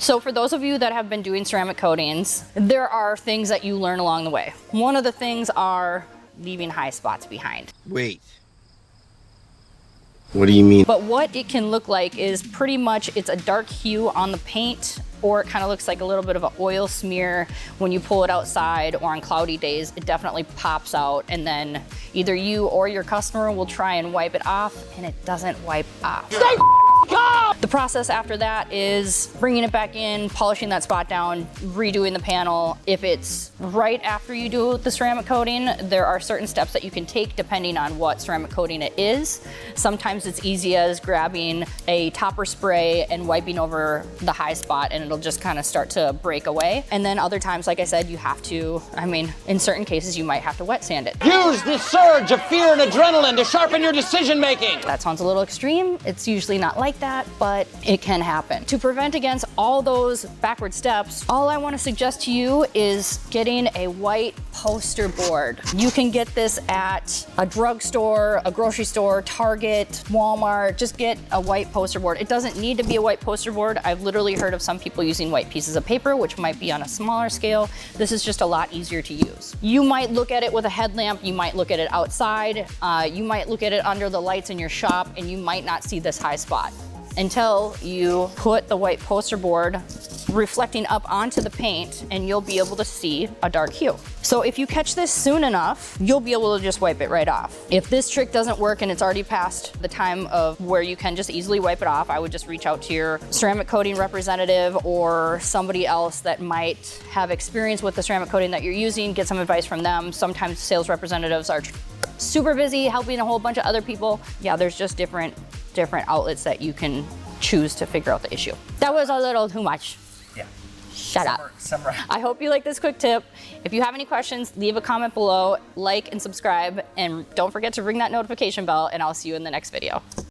So for those of you that have been doing ceramic coatings, there are things that you learn along the way. One of the things are leaving high spots behind. Wait. What do you mean? But what it can look like is pretty much it's a dark hue on the paint, or it kind of looks like a little bit of an oil smear when you pull it outside, or on cloudy days, it definitely pops out, and then either you or your customer will try and wipe it off, and it doesn't wipe off. Stay calm! The process after that is bringing it back in, polishing that spot down, redoing the panel. If it's right after you do the ceramic coating, there are certain steps that you can take depending on what ceramic coating it is. Sometimes it's easy as grabbing a topper spray and wiping over the high spot, and it'll just kind of start to break away. And then other times, like I said, you have to, in certain cases, you might have to wet sand it. Use the surge of fear and adrenaline to sharpen your decision making. That sounds a little extreme. It's usually not like that, but it can happen. To prevent against all those backward steps, all I want to suggest to you is getting a white poster board. You can get this at a drugstore, a grocery store, Target, Walmart. Just get a white poster board. It doesn't need to be a white poster board. I've literally heard of some people using white pieces of paper, which might be on a smaller scale. This is just a lot easier to use. You might look at it with a headlamp. You might look at it outside. You might look at it under the lights in your shop, and you might not see this high spot until you put the white poster board reflecting up onto the paint, and you'll be able to see a dark hue. So if you catch this soon enough, you'll be able to just wipe it right off. If this trick doesn't work and it's already past the time of where you can just easily wipe it off, I would just reach out to your ceramic coating representative or somebody else that might have experience with the ceramic coating that you're using, get some advice from them. Sometimes sales representatives are super busy helping a whole bunch of other people. Yeah, there's just different outlets that you can choose to figure out the issue. That was a little too much. Yeah. Shut up. I hope you like this quick tip. If you have any questions, leave a comment below, like and subscribe, and don't forget to ring that notification bell, and I'll see you in the next video.